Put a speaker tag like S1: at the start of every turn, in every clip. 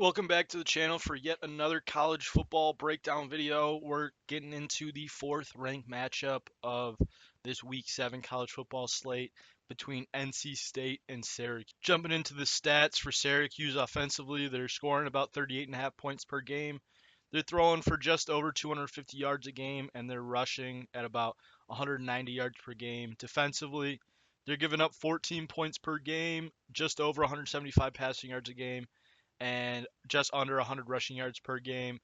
S1: Welcome back to the channel for yet another college football breakdown video. We're getting into the fourth ranked matchup of this week 7 college football slate between NC State and Syracuse. Jumping into the stats for Syracuse offensively, they're scoring about 38.5 points per game. They're throwing for just over 250 yards a game, and they're rushing at about 190 yards per game. Defensively, they're giving up 14 points per game, just over 175 passing yards a game and just under 100 rushing yards per game.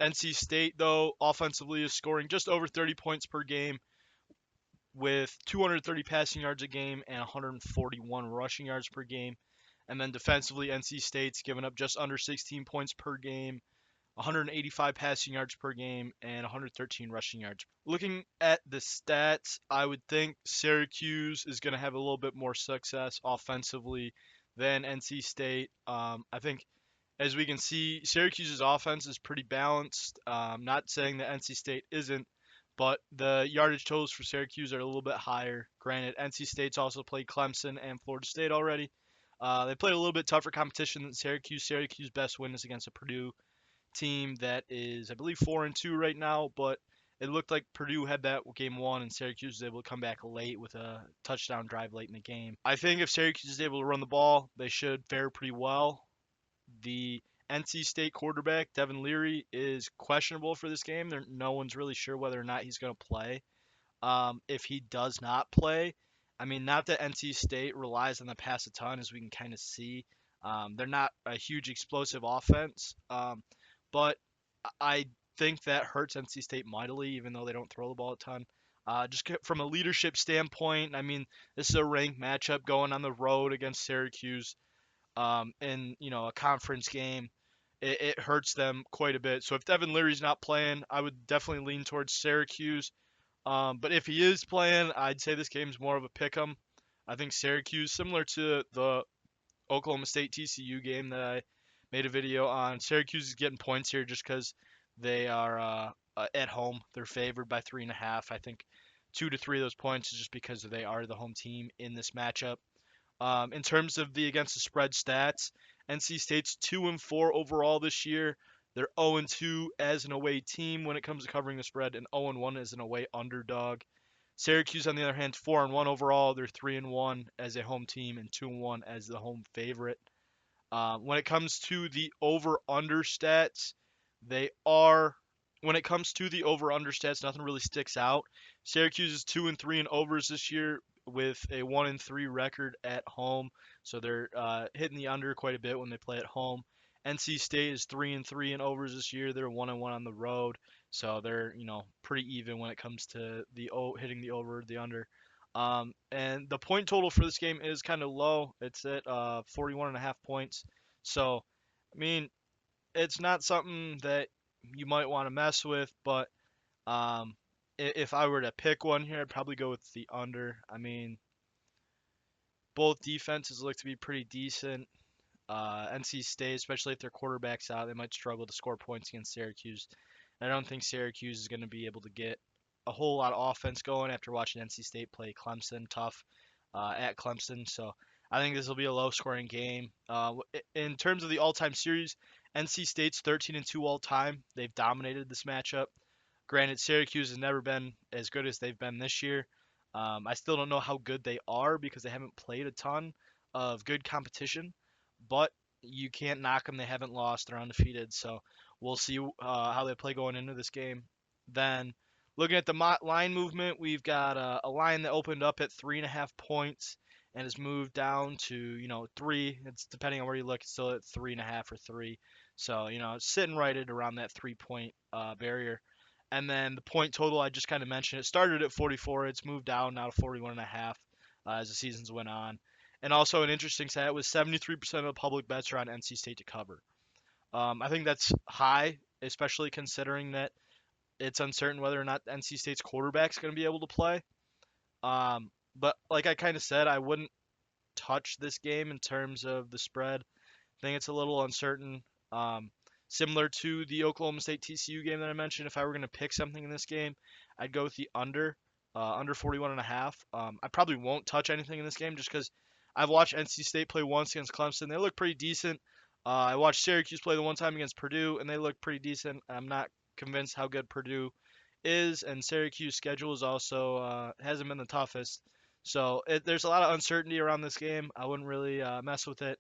S1: NC State, though, offensively is scoring just over 30 points per game with 230 passing yards a game and 141 rushing yards per game. And then defensively, NC State's giving up just under 16 points per game, 185 passing yards per game, and 113 rushing yards. Looking at the stats, I would think Syracuse is going to have a little bit more success offensively than NC State. I think as we can see, Syracuse's offense is pretty balanced. Not saying that NC State isn't, but the yardage totals for Syracuse are a little bit higher. Granted, NC State's also played Clemson and Florida State already. They played a little bit tougher competition than Syracuse. Syracuse's best win is against a Purdue team that is, I believe, 4-2 right now, but it looked like Purdue had that game won, and Syracuse was able to come back late with a touchdown drive late in the game. I think if Syracuse is able to run the ball, they should fare pretty well. The NC State quarterback, Devin Leary, is questionable for this game. No one's really sure whether or not he's going to play. If he does not play, I mean, not that NC State relies on the pass a ton, as we can kind of see. They're not a huge explosive offense, but I think that hurts NC State mightily, even though they don't throw the ball a ton. From a leadership standpoint, I mean, this is a ranked matchup going on the road against Syracuse in a conference game. It hurts them quite a bit. So if Devin Leary's not playing, I would definitely lean towards Syracuse. But if he is playing, I'd say this game's more of a pick 'em. I think Syracuse, similar to the Oklahoma State TCU game that I made a video on, Syracuse is getting points here just because they are at home. They're favored by 3.5. I think 2 to 3 of those points is just because they are the home team in this matchup. In terms of the against the spread stats, NC State's 2-4 overall this year. They're 0-2 as an away team when it comes to covering the spread, and 0-1 as an away underdog. Syracuse, on the other hand, 4-1 overall. They're 3-1 as a home team and 2-1 as the home favorite. When it comes to the over/under stats, they are. When it comes to the over/under stats, nothing really sticks out. Syracuse is 2-3 in overs this year with a 1-3 record at home, so they're hitting the under quite a bit when they play at home. NC State is 3-3 in overs this year. They're 1-1 on the road, so they're pretty even when it comes to the hitting the over, the under. And the point total for this game is kind of low. It's at 41.5 points. So, I mean, it's not something that you might want to mess with, but if I were to pick one here, I'd probably go with the under. I mean, both defenses look to be pretty decent. NC State, especially if their quarterback's out, they might struggle to score points against Syracuse. I don't think Syracuse is going to be able to get a whole lot of offense going after watching NC State play Clemson tough at Clemson. So I think this will be a low-scoring game. In terms of the all-time series, NC State's 13-2 all-time. They've dominated this matchup. Granted, Syracuse has never been as good as they've been this year. I still don't know how good they are because they haven't played a ton of good competition, but you can't knock them. They haven't lost. They're undefeated. So we'll see how they play going into this game. Then looking at the line movement, we've got a line that opened up at 3.5 points and has moved down to 3. It's depending on where you look, it's still at 3.5 or 3. So it's sitting right at around that 3 point barrier. And then the point total I just kind of mentioned, it started at 44. It's moved down now to 41.5 as the seasons went on. And also an interesting stat was 73% of the public bets are on NC State to cover. I think that's high, especially considering that it's uncertain whether or not NC State's quarterback's going to be able to play. But like I kind of said, I wouldn't touch this game in terms of the spread. I think it's a little uncertain. Similar to the Oklahoma State TCU game that I mentioned, if I were going to pick something in this game, I'd go with the under 41.5. I probably won't touch anything in this game just because I've watched NC State play once against Clemson. They look pretty decent. I watched Syracuse play the one time against Purdue, and they looked pretty decent. I'm not convinced how good Purdue is, and Syracuse schedule is also hasn't been the toughest. So there's a lot of uncertainty around this game. I wouldn't really mess with it.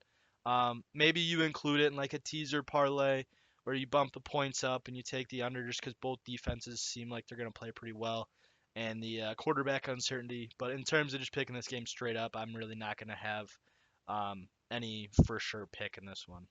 S1: Maybe you include it in like a teaser parlay where you bump the points up and you take the under just because both defenses seem like they're going to play pretty well and the quarterback uncertainty. But in terms of just picking this game straight up, I'm really not going to have any for sure pick in this one.